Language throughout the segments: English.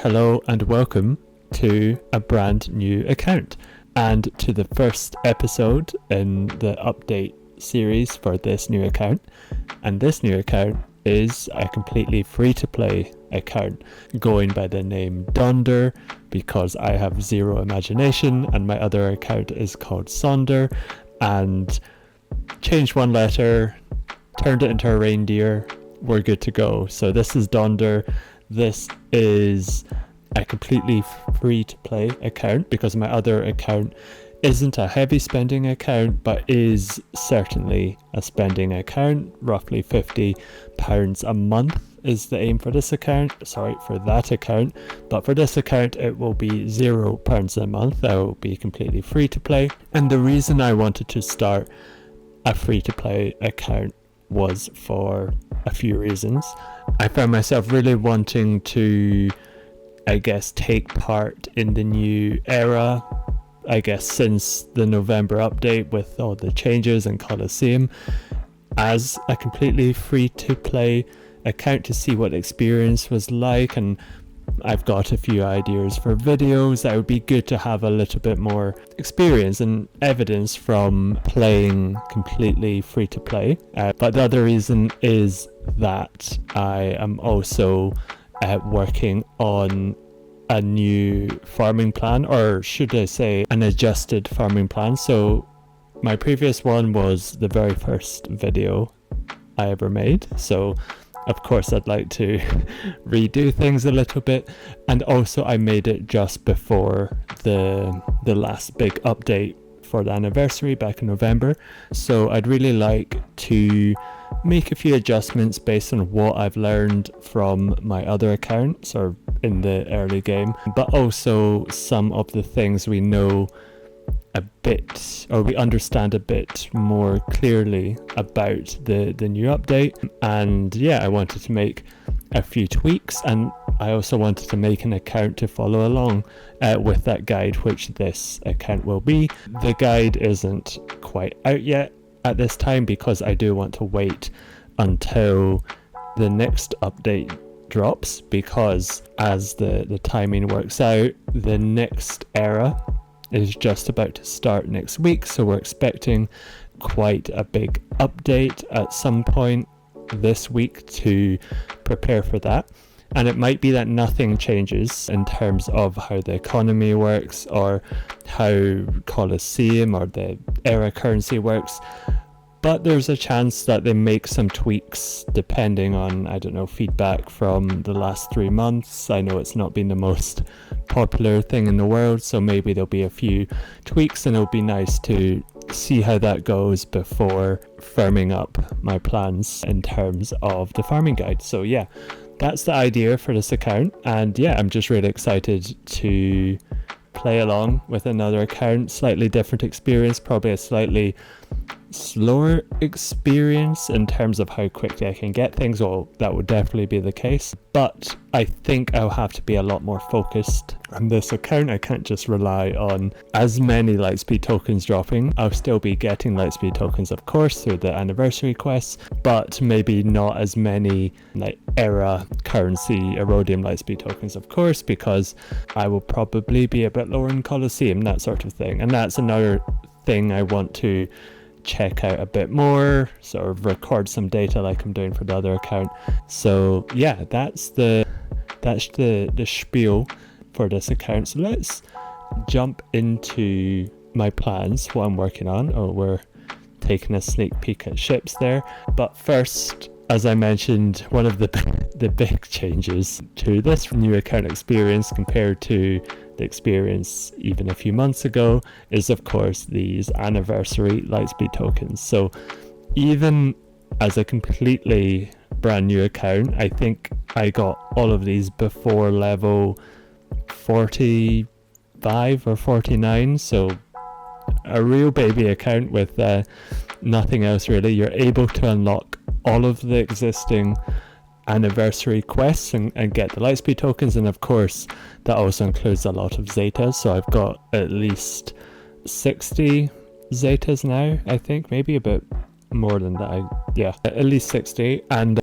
Hello and welcome to a brand new account and to the first episode in the update series for this new account. And this new account is a completely free-to-play account going by the name Dondderr because I have zero imagination, and my other account is called Sonder, and changed one letter, turned it into a reindeer, we're good to go. So this is Dondderr. This is a completely free-to-play account because my other account isn't a heavy spending account but is certainly a spending account. Roughly £50 a month is the aim for this account, for that account, but for this account it will be £0 a month. I will be completely free to play, and the reason I wanted to start a free to play account was for a few reasons. I found myself really wanting to, take part in the new era, since the November update with all the changes in Colosseum, as a completely free to play account to see what the experience was like. And I've got a few ideas for videos that would be good to have a little bit more experience and evidence from playing completely free to play. But the other reason is that I am also working on a new farming plan, or should I say an adjusted farming plan. So my previous one was the very first video I ever made, so of course I'd like to redo things a little bit, and also I made it just before the last big update for the anniversary back in November. So I'd really like to make a few adjustments based on what I've learned from my other accounts or in the early game, but also some of the things we know a bit, or we understand a bit more clearly about the new update. And I wanted to make a few tweaks, and I also wanted to make an account to follow along with that guide, which this account will be. The guide isn't quite out yet at this time because I do want to wait until the next update drops, because as the timing works out, the next era is just about to start next week, so we're expecting quite a big update at some point this week to prepare for that. And it might be that nothing changes in terms of how the economy works or how Colosseum or the era currency works, but there's a chance that they make some tweaks depending on, feedback from the last 3 months. I know it's not been the most popular thing in the world, so maybe there'll be a few tweaks, and it'll be nice to see how that goes before firming up my plans in terms of the farming guide. So that's the idea for this account, and I'm just really excited to play along with another account. Slightly different experience, probably a slightly slower experience in terms of how quickly I can get things. Well, that would definitely be the case, but I think I'll have to be a lot more focused on this account. I can't just rely on as many Lightspeed tokens dropping. I'll still be getting Lightspeed tokens, of course, through the anniversary quests, but maybe not as many era currency Erodium Lightspeed tokens, of course, because I will probably be a bit lower in Colosseum, that sort of thing. And that's another thing I want to check out a bit more, sort of record some data like I'm doing for the other account. So that's the spiel for this account. So let's jump into my plans, what I'm working on. We're taking a sneak peek at ships there, but first, as I mentioned, one of the big changes to this new account experience compared to the experience even a few months ago is, of course, these anniversary Lightspeed tokens. So even as a completely brand new account, I think I got all of these before level 45 or 49, so a real baby account with nothing else really. You're able to unlock all of the existing anniversary quests and get the Lightspeed tokens, and of course that also includes a lot of Zetas. So I've got at least 60 Zetas now, I think, maybe a bit more than that. At least 60, and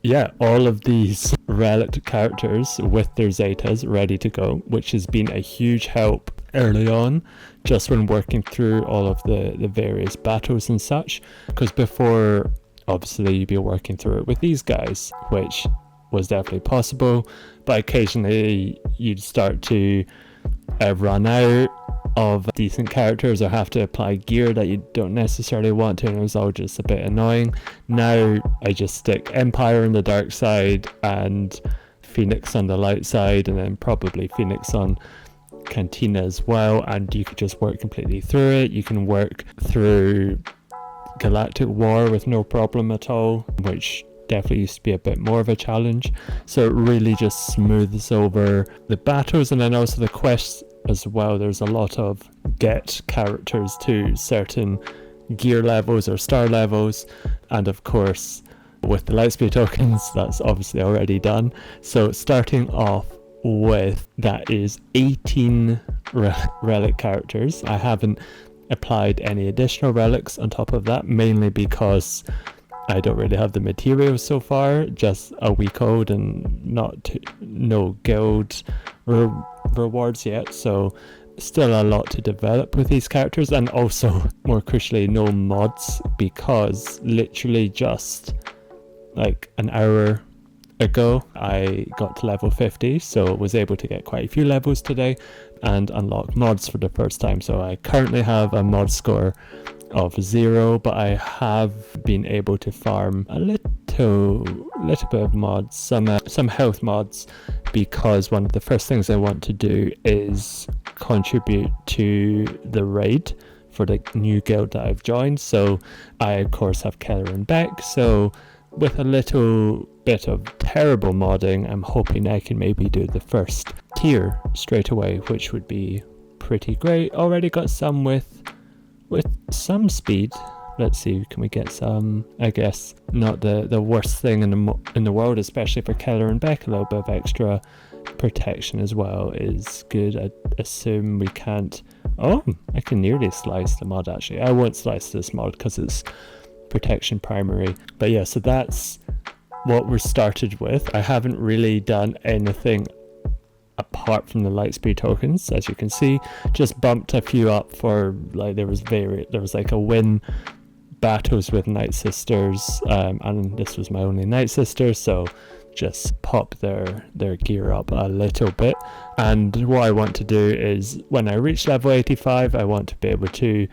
yeah, all of these relic characters with their zetas ready to go, which has been a huge help early on, just when working through all of the various battles and such. Because before, obviously, you'd be working through it with these guys, which was definitely possible, but occasionally you'd start to run out of decent characters or have to apply gear that you don't necessarily want to, and it was all just a bit annoying. Now I just stick Empire on the dark side and Phoenix on the light side, and then probably Phoenix on Cantina as well, and you could just work completely through it. You can work through Galactic War with no problem at all, which definitely used to be a bit more of a challenge. So it really just smooths over the battles, and then also the quests as well. There's a lot of get characters to certain gear levels or star levels, and of course with the lightspeed tokens, that's obviously already done. So starting off with, that is 18 relic characters. I haven't applied any additional relics on top of that, mainly because I don't really have the materials so far, just a week old and no guild rewards yet, so still a lot to develop with these characters, and also more crucially no mods, because literally just like an hour ago I got to level 50, so was able to get quite a few levels today and unlock mods for the first time. So I currently have a mod score of 0, but I have been able to farm a little bit of mods, some health mods, because one of the first things I want to do is contribute to the raid for the new guild that I've joined. So I of course have Keller and Beck, so with a little bit of terrible modding, I'm hoping I can maybe do the first tier straight away, which would be pretty great. Already got some with some speed. Let's see, can we get some? I guess not the worst thing in the world, especially for Keller and Beck. A little bit of extra protection as well is good. I assume we can't. Oh, I can nearly slice the mod actually. I won't slice this mod because it's protection primary. But yeah, so that's what we're started with. I haven't really done anything apart from the lightspeed tokens, as you can see. Just bumped a few up for, like, there was like a win battles with Night Sisters, and this was my only Night Sister, so just pop their gear up a little bit. And what I want to do is, when I reach level 85, I want to be able to,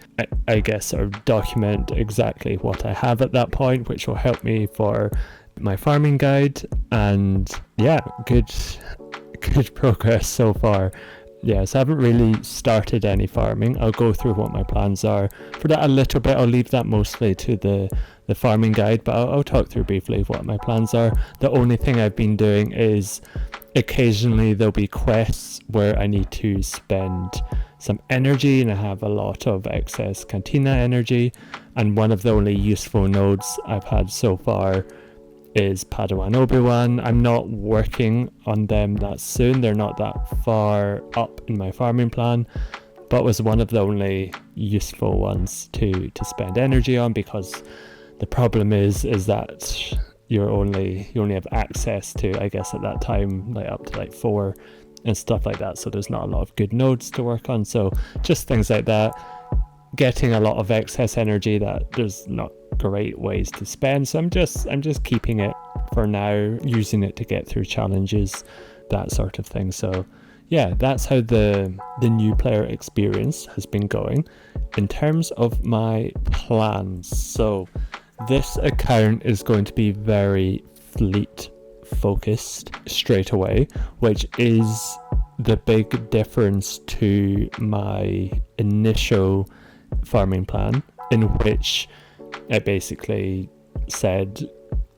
I guess, sort of document exactly what I have at that point, which will help me for my farming guide. And yeah, good progress so far. Yes, I haven't really started any farming. I'll go through what my plans are for that a little bit. I'll leave that mostly to the farming guide, but I'll talk through briefly what my plans are. The only thing I've been doing is occasionally there'll be quests where I need to spend some energy, and I have a lot of excess Cantina energy, and one of the only useful nodes I've had so far is Padawan Obi-Wan. I'm not working on them that soon, they're not that far up in my farming plan, but was one of the only useful ones to spend energy on, because the problem is that you only have access to, I guess at that time, like up to like 4 and stuff like that, so there's not a lot of good nodes to work on. So just things like that, getting a lot of excess energy that there's not great ways to spend, so I'm just keeping it for now, using it to get through challenges, that sort of thing. So yeah, that's how the new player experience has been going. In terms of my plans, so this account is going to be very fleet focused straight away, which is the big difference to my initial farming plan, in which I basically said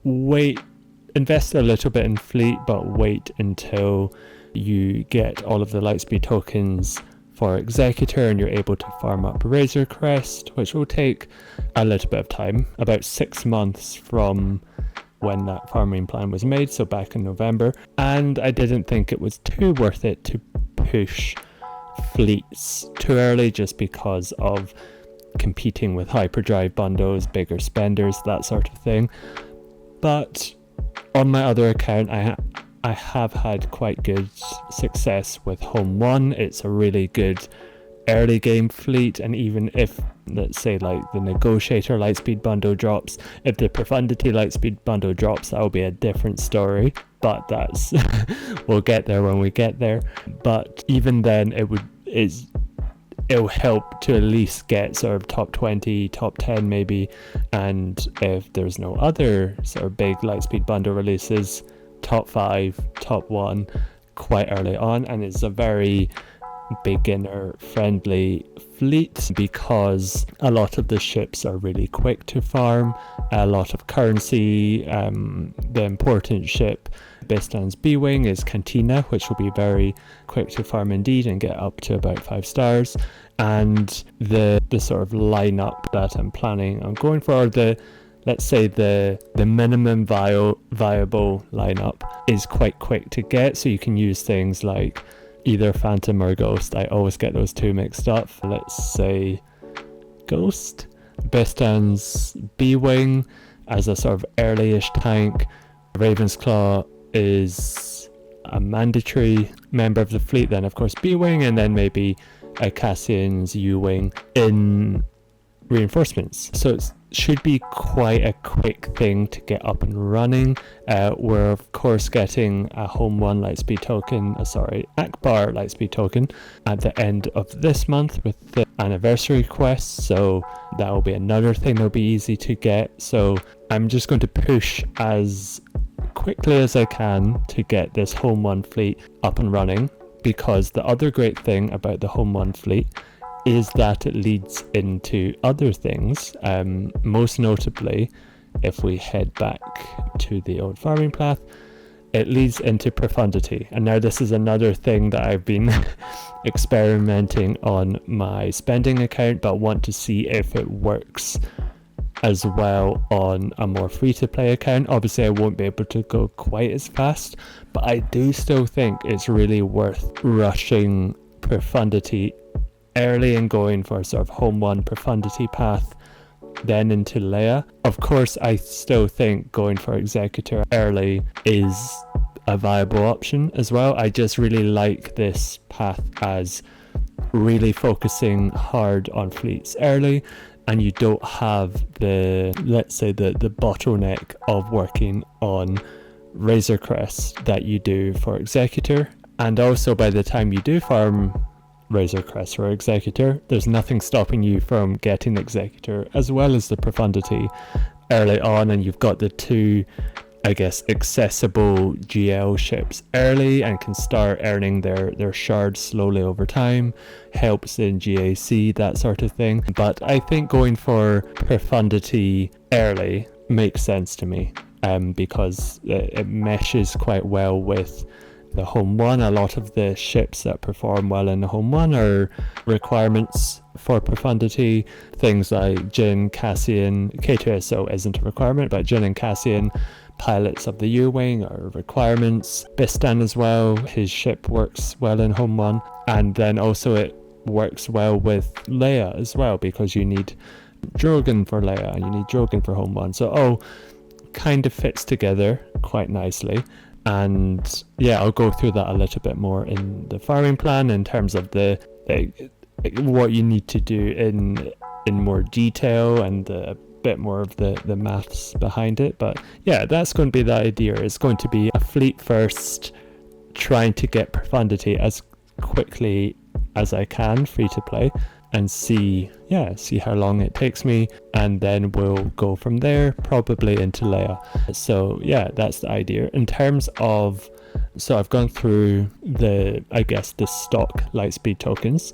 invest a little bit in fleet, but wait until you get all of the lightspeed tokens for Executor and you're able to farm up Razor Crest, which will take a little bit of time, about 6 months from when that farming plan was made, so back in November. And I didn't think it was too worth it to push fleets too early, just because of competing with hyperdrive bundles, bigger spenders, that sort of thing. But On my other account, I have had quite good success with Home 1. It's a really good early game fleet, and even if, let's say, like the Negotiator Lightspeed bundle drops, if the Profundity Lightspeed bundle drops, that'll be a different story, but that's we'll get there when we get there. But even then, it'll help to at least get sort of top 20, top 10 maybe, and if there's no other sort of big Lightspeed bundle releases, top 5, top 1 quite early on. And it's a very beginner friendly fleet because a lot of the ships are really quick to farm, a lot of currency. The important ship Bistan's B-Wing is Cantina, which will be very quick to farm indeed and get up to about 5 stars. And the sort of lineup that I'm planning on going for, let's say the minimum viable lineup is quite quick to get, so you can use things like either Phantom or Ghost. I always get those two mixed up. Let's say Ghost, Bistan's B-Wing as a sort of early-ish tank. Raven's Claw is a mandatory member of the fleet, then of course B-Wing, and then maybe a Cassian's U-Wing in reinforcements. So it should be quite a quick thing to get up and running. We're of course getting a Home 1 Lightspeed token, Akbar Lightspeed token at the end of this month with the anniversary quest, so that will be another thing that'll be easy to get. So I'm just going to push as quickly as I can to get this Home 1 fleet up and running, because the other great thing about the Home 1 fleet is that it leads into other things. Most notably, if we head back to the old farming path, it leads into profundity. And now this is another thing that I've been experimenting on my spending account, but want to see if it works as well on a more free-to-play account. Obviously I won't be able to go quite as fast, but I do still think it's really worth rushing profundity early and going for sort of Home 1 profundity path, then into Leia. Of course I still think going for Executor early is a viable option as well. I just really like this path as really focusing hard on fleets early, and you don't have the, let's say, the bottleneck of working on Razor Crest that you do for Executor. And also by the time you do farm Razor Crest or Executor, there's nothing stopping you from getting Executor as well as the profundity early on, and you've got the two, I guess, accessible GL ships early and can start earning their shards slowly over time. Helps in GAC, that sort of thing. But I think going for profundity early makes sense to me, because it meshes quite well with the Home 1. A lot of the ships that perform well in the Home 1 are requirements for profundity. Things like Jin, Cassian, K2SO isn't a requirement, but Jin and Cassian, pilots of the U-Wing, are requirements. Bistan as well, his ship works well in Home 1, and then also it works well with Leia as well, because you need Drogon for Leia and you need Drogon for Home 1, so all kind of fits together quite nicely. And yeah, I'll go through that a little bit more in the farming plan in terms of the what you need to do in more detail and a bit more of the maths behind it. But yeah, that's going to be the idea. It's going to be a fleet first, trying to get profundity as quickly as I can free to play, and see how long it takes me, and then we'll go from there probably into Leia. So yeah, that's the idea. In terms of, so I've gone through the stock Lightspeed tokens.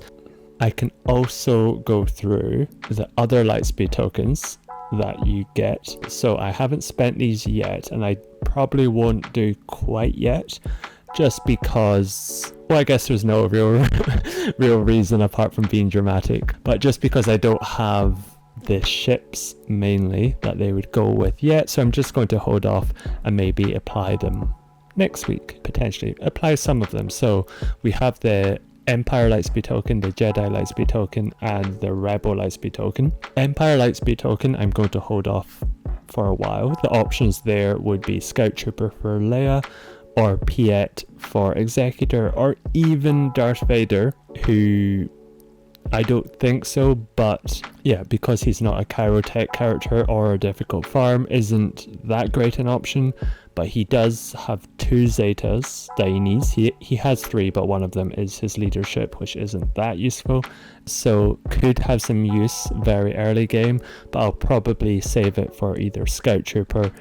I can also go through the other Lightspeed tokens that you get. So I haven't spent these yet, and I probably won't do quite yet, just because, well, I guess there's no real reason apart from being dramatic, but just because I don't have the ships mainly that they would go with yet, so I'm just going to hold off and maybe apply them next week, potentially apply some of them. So we have the Empire Lightspeed token, the Jedi Lightspeed token, and the Rebel Lightspeed token. Empire Lightspeed token I'm going to hold off for a while. The options there would be Scout Trooper for Leia, or Piet for Executor, or even Darth Vader, who I don't think so, but yeah, because he's not a Kyrotech character or a difficult farm, isn't that great an option. But he does have 2 Zetas that he needs. He has 3, but one of them is his leadership, which isn't that useful. So could have some use very early game, but I'll probably save it for either Scout Trooper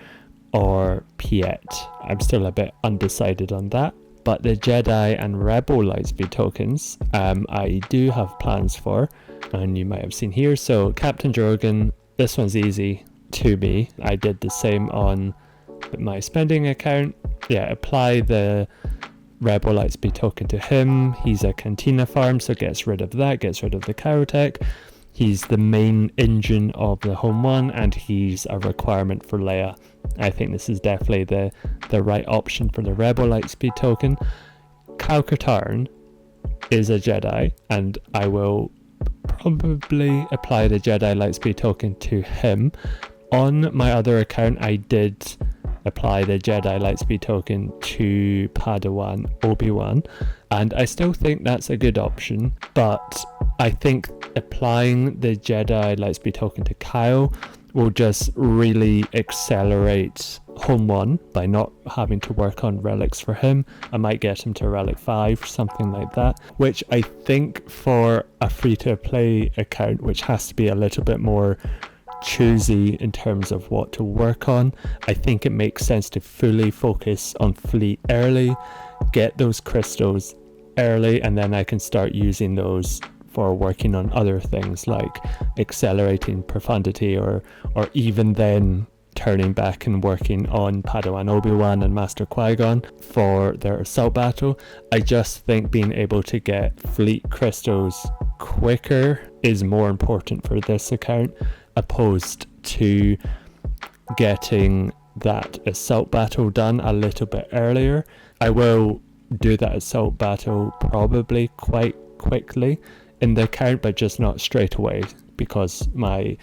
or Piet. I'm still a bit undecided on that. But the Jedi and Rebel Lightspeed tokens, I do have plans for, and you might have seen here. So Captain Drogon, this one's easy to me. I did the same on my spending account. Yeah, apply the Rebel Lightspeed token to him. He's a Cantina farm, so gets rid of that, gets rid of the Kyrotech. He's the main engine of the home one, and he's a requirement for Leia. I think this is definitely the right option for the Rebel Lightspeed token. Kyle Katarn is a Jedi, and I will probably apply the Jedi Lightspeed token to him. On my other account, I did apply the Jedi Lightspeed token to Padawan Obi-Wan, and I still think that's a good option, but I think applying the Jedi Lightspeed token to Kyle will just really accelerate Home 1 by not having to work on relics for him. I might get him to Relic 5 or something like that, which I think for a free-to-play account, which has to be a little bit more choosy in terms of what to work on, I think it makes sense to fully focus on fleet early, get those crystals early, and then I can start using those for working on other things like accelerating profundity, or even then turning back and working on Padawan Obi-Wan and Master Qui-Gon for their assault battle. I just think being able to get fleet crystals quicker is more important for this account, opposed to getting that assault battle done a little bit earlier. I will do that assault battle probably quite quickly in the account, but just not straight away, because my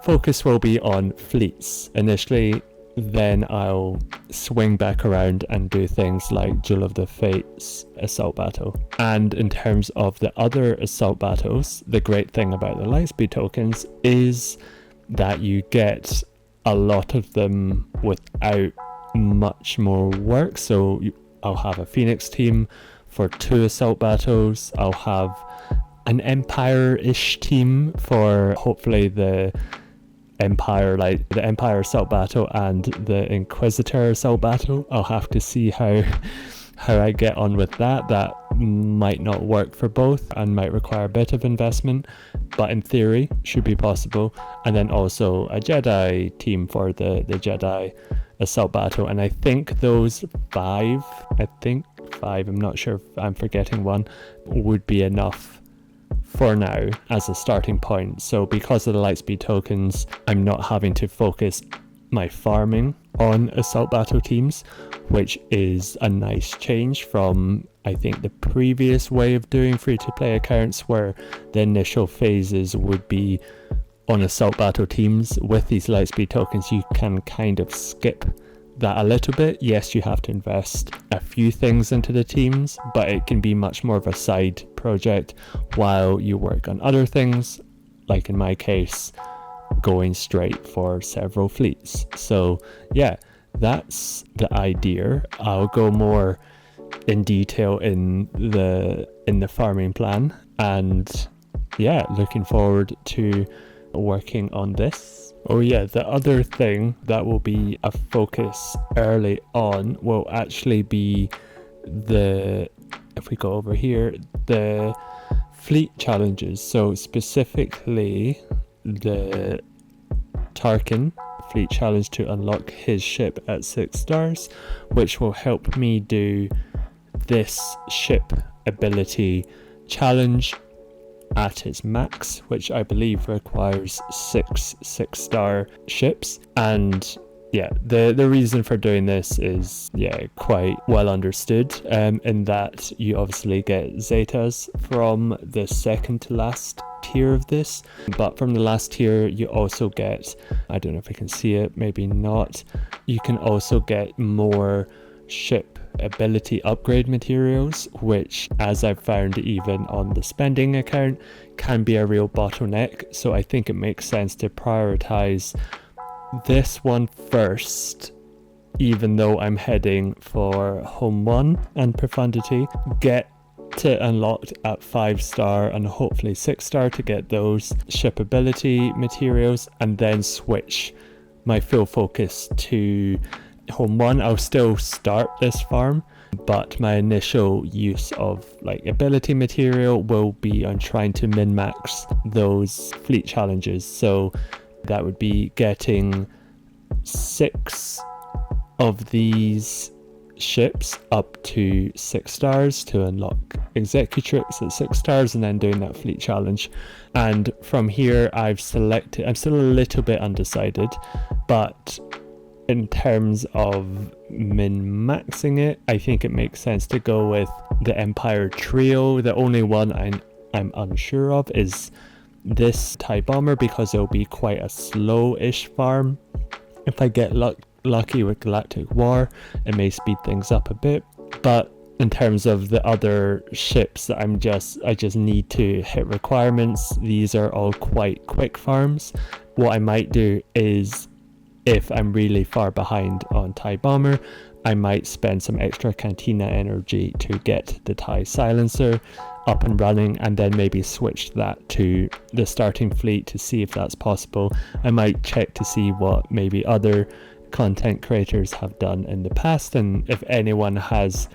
focus will be on fleets initially. Then I'll swing back around and do things like Duel of the Fates assault battle. And in terms of the other assault battles, the great thing about the Lightspeed tokens is that you get a lot of them without much more work. So I'll have a Phoenix team for 2 assault battles. I'll have an Empire-ish team for hopefully the Empire, like the Empire assault battle and the Inquisitor assault battle. I'll have to see how I get on with that. That might not work for both and might require a bit of investment, but in theory should be possible. And then also a Jedi team for the Jedi assault battle, and I think those 5, I'm not sure if I'm forgetting one, would be enough for now as a starting point. So because of the Lightspeed tokens, I'm not having to focus my farming on assault battle teams, which is a nice change from, I think, the previous way of doing free-to-play accounts, where the initial phases would be on assault battle teams. With these Lightspeed tokens, you can kind of skip that a little bit. Yes, you have to invest a few things into the teams, but it can be much more of a side project while you work on other things, like in my case, going straight for several fleets. So yeah, that's the idea. I'll go more in detail in the farming plan, and yeah, looking forward to working on this. Oh yeah, the other thing that will be a focus early on will actually be if we go over here, the fleet challenges. So specifically the Tarkin fleet challenge to unlock his ship at 6 stars, which will help me do this ship ability challenge at its max, which I believe requires 6 6-star ships. And yeah, the reason for doing this is quite well understood, in that you obviously get Zetas from the second to last tier of this, but from the last tier you also get, I don't know if I can see it, maybe not, you can also get more ship ability upgrade materials, which, as I've found even on the spending account, can be a real bottleneck. So I think it makes sense to prioritize this one first, even though I'm heading for Home 1 and Profundity. Get to unlocked at 5-star and hopefully 6-star to get those ship ability materials, and then switch my full focus to Home 1. I'll still start this farm, but my initial use of like ability material will be on trying to min-max those fleet challenges. So that would be getting 6 of these ships up to 6 stars to unlock executrix at 6 stars, and then doing that fleet challenge. And from here I'm still a little bit undecided, but in terms of min-maxing it, I think it makes sense to go with the Empire Trio. The only one I'm unsure of is this TIE Bomber, because it'll be quite a slow-ish farm. If I get lucky with Galactic War, it may speed things up a bit. But in terms of the other ships that I just need to hit requirements, these are all quite quick farms. What I might do is, if I'm really far behind on TIE Bomber, I might spend some extra Cantina energy to get the TIE Silencer up and running, and then maybe switch that to the starting fleet to see if that's possible. I might check to see what maybe other content creators have done in the past, and if anyone has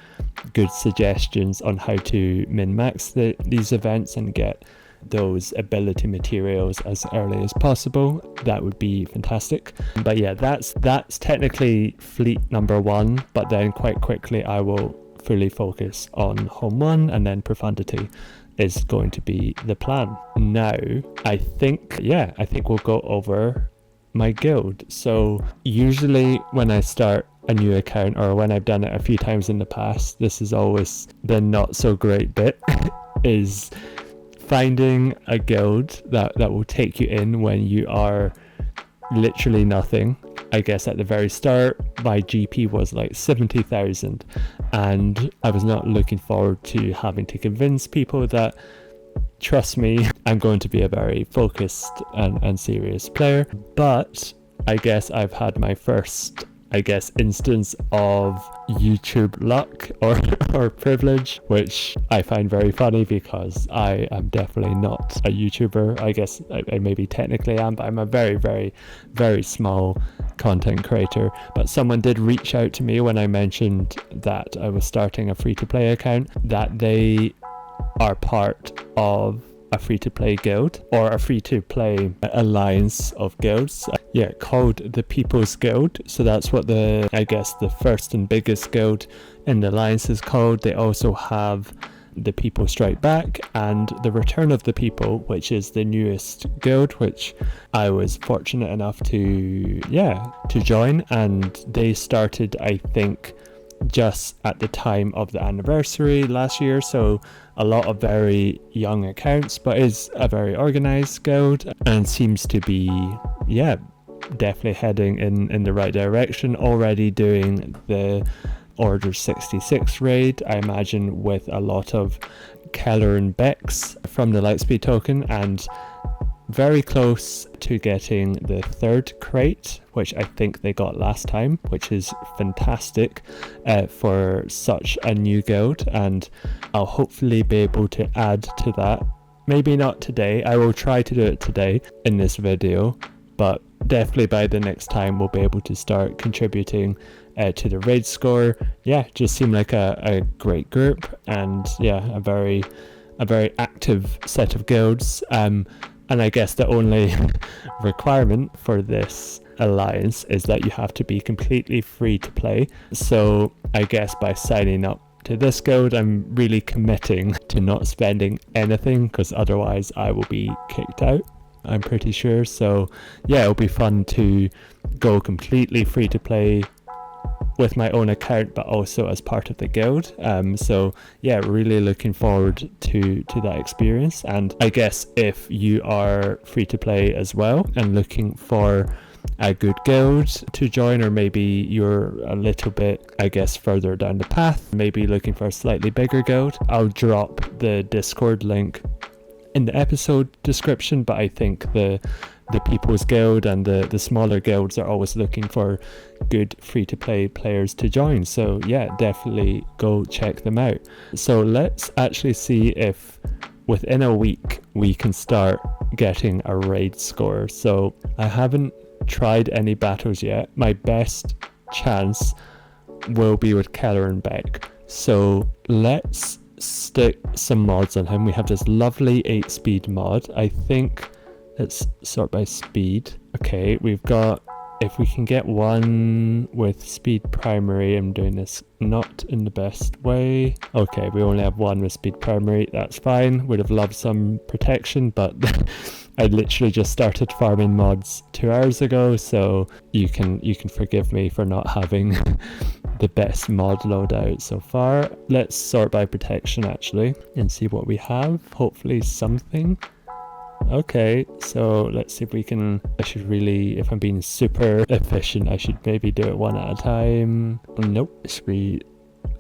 good suggestions on how to min-max these events and get those ability materials as early as possible, that would be fantastic. But yeah, that's technically fleet number 1, but then quite quickly I will fully focus on Home 1, and then Profundity is going to be the plan. Now I think we'll go over my guild. So usually when I start a new account, or when I've done it a few times in the past, this is always the not so great bit is finding a guild that will take you in when you are literally nothing. I guess at the very start my GP was like 70,000, and I was not looking forward to having to convince people that, trust me, I'm going to be a very focused and serious player. But I guess I've had my first instance of YouTube luck or privilege, which I find very funny because I am definitely not a YouTuber. I guess I maybe technically am, but I'm a very, very, very small content creator. But someone did reach out to me when I mentioned that I was starting a free-to-play account, that they are part of a free-to-play guild, or a free-to-play alliance of guilds, called the People's Guild. So that's what the first and biggest guild in the alliance is called. They also have the People Strike Back and the Return of the People, which is the newest guild, which I was fortunate enough to join. And they started, I think, just at the time of the anniversary last year, so a lot of very young accounts, but is a very organized guild and seems to be definitely heading in the right direction. Already doing the Order 66 raid, I imagine, with a lot of Keller and Bex from the Lightspeed token, and very close to getting the 3rd crate, which I think they got last time, which is fantastic for such a new guild. And I'll hopefully be able to add to that. Maybe not today, I will try to do it today in this video, but definitely by the next time we'll be able to start contributing to the raid score. Just seem like a great group, and a very active set of guilds. And I guess the only requirement for this alliance is that you have to be completely free to play. So I guess by signing up to this guild, I'm really committing to not spending anything, because otherwise I will be kicked out, I'm pretty sure. So it'll be fun to go completely free to play with my own account, but also as part of the guild. So yeah, really looking forward to that experience. And I guess if you are free to play as well and looking for a good guild to join, or maybe you're a little bit, I guess, further down the path, maybe looking for a slightly bigger guild, I'll drop the Discord link in the episode description. But I think the People's Guild and the smaller guilds are always looking for good free-to-play players to join. So yeah, definitely go check them out. So let's actually see if within a week we can start getting a raid score. So I haven't tried any battles yet. My best chance will be with Keller and Beck. So let's stick some mods on him. We have this lovely 8-speed mod. I think let's sort by speed. Okay, we've got, if we can get one with speed primary, I'm doing this not in the best way. Okay, we only have one with speed primary, that's fine. Would have loved some protection, but I literally just started farming mods 2 hours ago, so you can forgive me for not having the best mod loadout so far. Let's sort by protection actually and see what we have. Hopefully something. Okay, so let's see if we can, I should really, if I'm being super efficient, I should maybe do it one at a time. Nope, it should be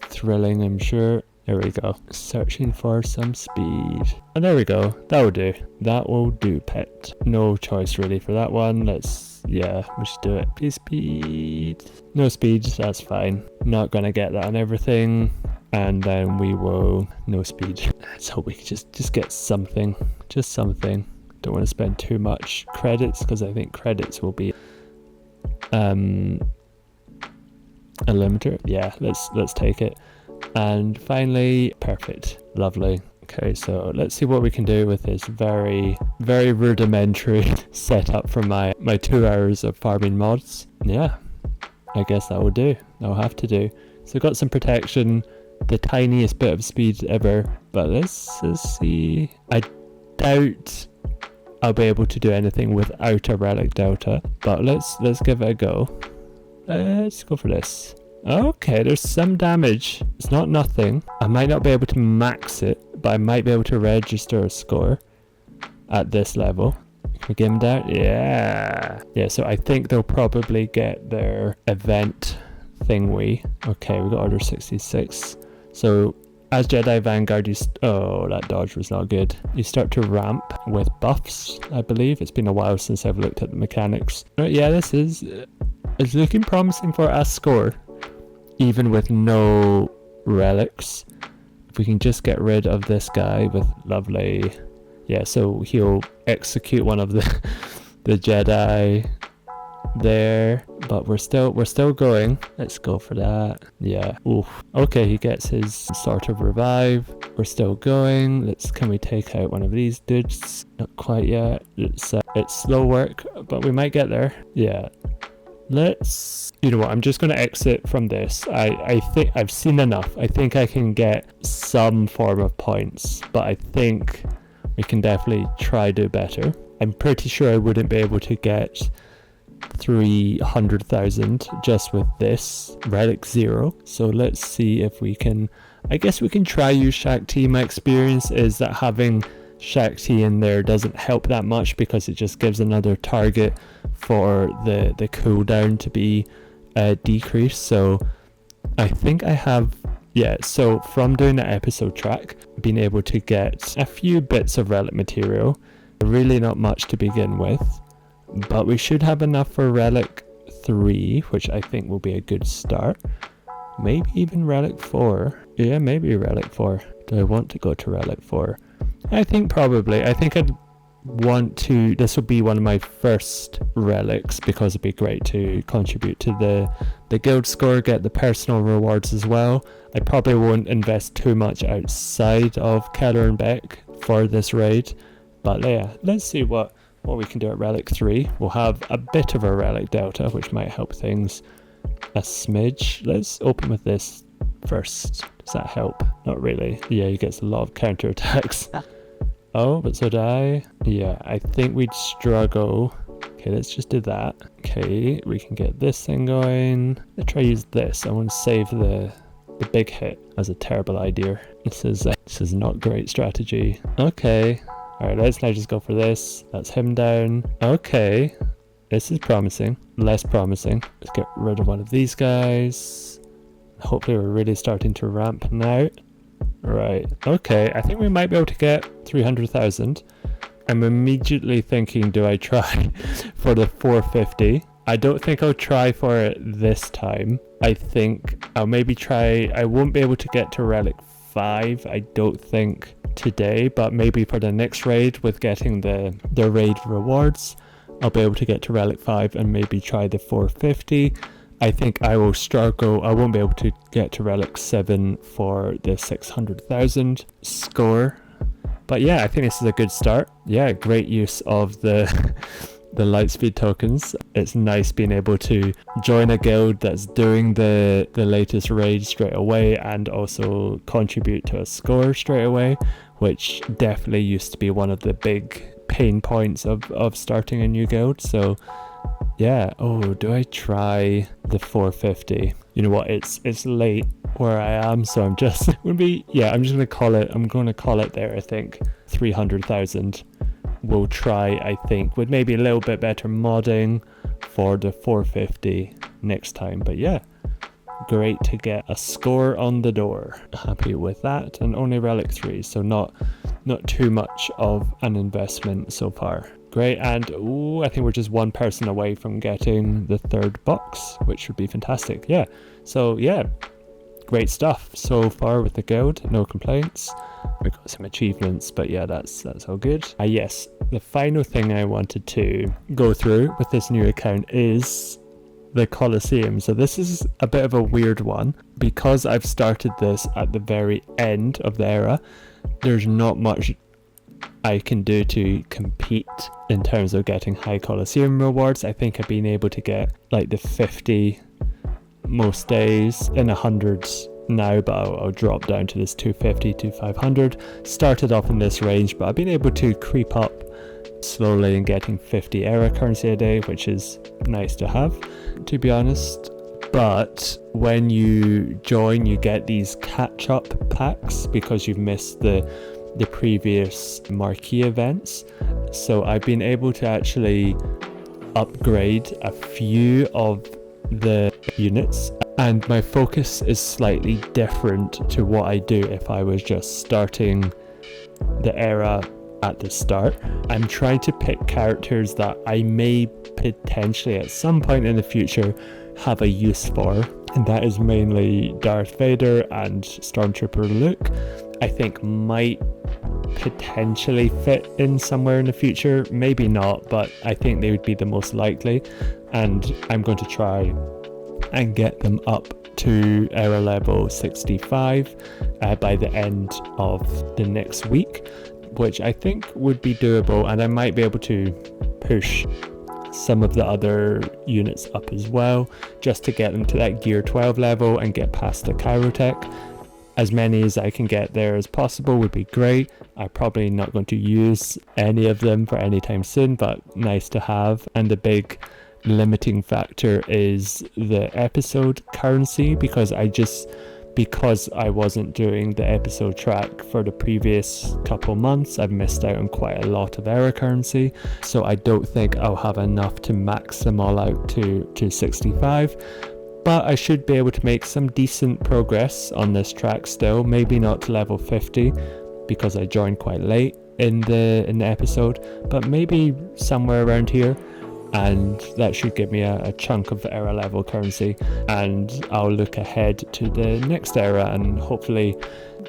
thrilling, I'm sure. There we go. Searching for some speed. And there we go. That will do. That will do, pet. No choice really for that one. Let's, yeah, we should do it. Please speed. No speed, that's fine. Not gonna get that on everything. And then we will, no speed. Let's hope we can just get something. Just something. Don't want to spend too much credits, because I think credits will be a limiter. Yeah, let's take it. And finally, perfect. Lovely. Okay, so let's see what we can do with this very, very rudimentary setup from my 2 hours of farming mods. Yeah, I guess that will do. That'll have to do. So got some protection, the tiniest bit of speed ever, but let's see. I doubt I'll be able to do anything without a relic delta, but let's give it a go. Let's go for this. Okay, there's some damage. It's not nothing. I might not be able to max it, but I might be able to register a score at this level. Can we get him down? Yeah. Yeah, so I think they'll probably get their event thingy. Okay, we got order 66. So as Jedi Vanguard, oh, that dodge was not good. You start to ramp with buffs, I believe. It's been a while since I've looked at the mechanics. But yeah, it's looking promising for a score, even with no relics. If we can just get rid of this guy with lovely, yeah, so he'll execute one of the Jedi there, but we're still going. Let's go for that. Yeah. Oof. Okay, he gets his sort of revive. We're still going. Can we take out one of these dudes? Not quite yet. It's slow work, but we might get there. Yeah. You know what, I'm just going to exit from this. I think I've seen enough. I think I can get some form of points, but I think we can definitely try do better. I'm pretty sure I wouldn't be able to get 300,000 just with this relic 0. So let's see if we can, I guess we can try use Shakti. My experience is that having Shakti in there doesn't help that much, because it just gives another target for the cooldown to be decreased. So I think I have, yeah, so from doing the episode track, being able to get a few bits of relic material, really not much to begin with, but we should have enough for relic 3, which I think will be a good start. Maybe even relic 4. Yeah, maybe relic 4. Do I want to go to relic 4? I think probably. I think I'd want to, this would be one of my first relics, because it'd be great to contribute to the guild score, get the personal rewards as well. I probably won't invest too much outside of Keller and Beck for this raid, but yeah, let's see what we can do at relic 3. We'll have a bit of a relic delta, which might help things a smidge. Let's open with this first. Does that help? Not really. Yeah, he gets a lot of counter attacks. Oh, but so do I. Yeah, I think we'd struggle. Okay, let's just do that. Okay, we can get this thing going. Let's try use this. I want to save the big hit. That's a terrible idea. This is not great strategy. Okay. Alright, let's now just go for this. That's him down. Okay. This is promising. Less promising. Let's get rid of one of these guys. Hopefully we're really starting to ramp now. Right. Okay, I think we might be able to get 300,000. I'm immediately thinking, do I try for the 450? I don't think I'll try for it this time. I think I'll maybe try. I won't be able to get to Relic 5, I don't think, today, but maybe for the next raid with getting the raid rewards, I'll be able to get to Relic 5 and maybe try the 450. I think I will struggle. I won't be able to get to Relic 7 for the 600,000 score. But yeah, I think this is a good start. Yeah, great use of the Lightspeed tokens. It's nice being able to join a guild that's doing the latest raid straight away and also contribute to a score straight away, which definitely used to be one of the big pain points of starting a new guild. So yeah. Oh, do I try the 450? You know what, it's late where I am, so I'm just I'm just gonna call it there. I think 300,000 we'll try, I think, with maybe a little bit better modding for the 450 next time. But yeah, great to get a score on the door. Happy with that. And only Relic 3, so not too much of an investment so far. Great. And ooh, I think we're just one person away from getting the 3rd box, which would be fantastic. Yeah, so yeah, great stuff so far with the guild. No complaints. We got some achievements, but yeah, that's all good. Yes, the final thing I wanted to go through with this new account is the Colosseum. So this is a bit of a weird one because I've started this at the very end of the era. There's not much I can do to compete in terms of getting high Colosseum rewards. I think I've been able to get like the 50 most days, in 100s now, but I'll drop down to this 250 to 500. Started off in this range, but I've been able to creep up slowly and getting 50 era currency a day, which is nice to have, to be honest. But when you join, you get these catch-up packs because you've missed the previous marquee events. So I've been able to actually upgrade a few of the units, and my focus is slightly different to what I do if I was just starting the era at the start. I'm trying to pick characters that I may potentially at some point in the future have a use for, and that is mainly Darth Vader and Stormtrooper Luke. I think might potentially fit in somewhere in the future, maybe not, but I think they would be the most likely, and I'm going to try and get them up to era level 65 by the end of the next week, which I think would be doable, and I might be able to push some of the other units up as well, just to get them to that gear 12 level and get past the Chirotech. As many as I can get there as possible would be great. I'm probably not going to use any of them for any time soon, but nice to have. And the big limiting factor is the episode currency, because I wasn't doing the episode track for the previous couple months, I've missed out on quite a lot of era currency, so I don't think I'll have enough to max them all out to 65, but I should be able to make some decent progress on this track still. Maybe not to level 50 because I joined quite late in the episode, but maybe somewhere around here, and that should give me a chunk of era level currency, and I'll look ahead to the next era and hopefully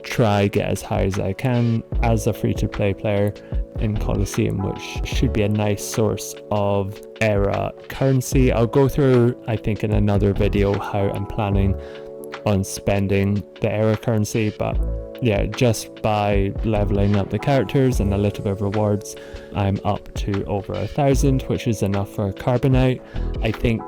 try get as high as I can as a free-to-play player in Colosseum, which should be a nice source of era currency. I'll go through, I think, in another video how I'm planning on spending the era currency, but yeah, just by leveling up the characters and a little bit of rewards, I'm up to over 1,000, which is enough for Carbonite. I think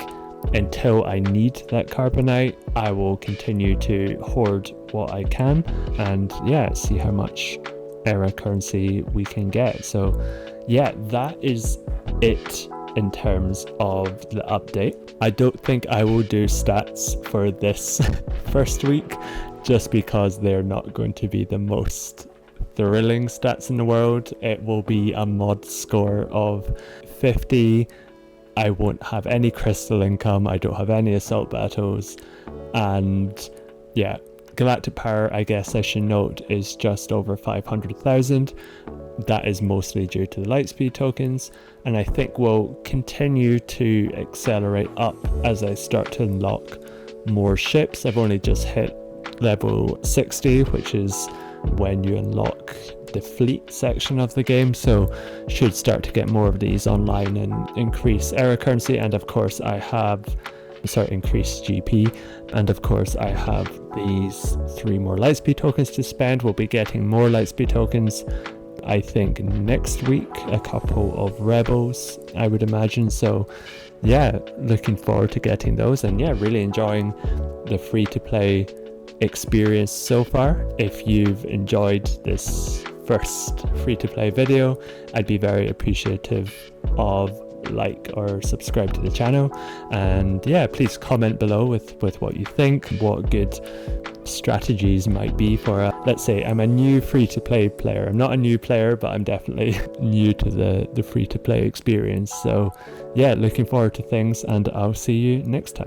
until I need that Carbonite, I will continue to hoard what I can and yeah, see how much era currency we can get. So yeah, that is it in terms of the update. I don't think I will do stats for this first week, just because they're not going to be the most thrilling stats in the world. It will be a mod score of 50. I won't have any crystal income, I don't have any assault battles, and yeah, galactic power, I guess I should note, is just over 500,000. That is mostly due to the lightspeed tokens, and I think will continue to accelerate up as I start to unlock more ships. I've only just hit level 60, which is when you unlock the fleet section of the game, so should start to get more of these online and increase error currency, and of course I have increase GP, and of course I have these 3 more lightspeed tokens to spend. We'll be getting more lightspeed tokens I think next week, a couple of rebels I would imagine, so yeah, looking forward to getting those, and yeah, really enjoying the free to play experience so far. If you've enjoyed this first free to play video, I'd be very appreciative of like or subscribe to the channel, and yeah, please comment below with what you think, what good strategies might be for let's say I'm a new free to play player. I'm not a new player, but I'm definitely new to the free to play experience, so yeah, looking forward to things, and I'll see you next time.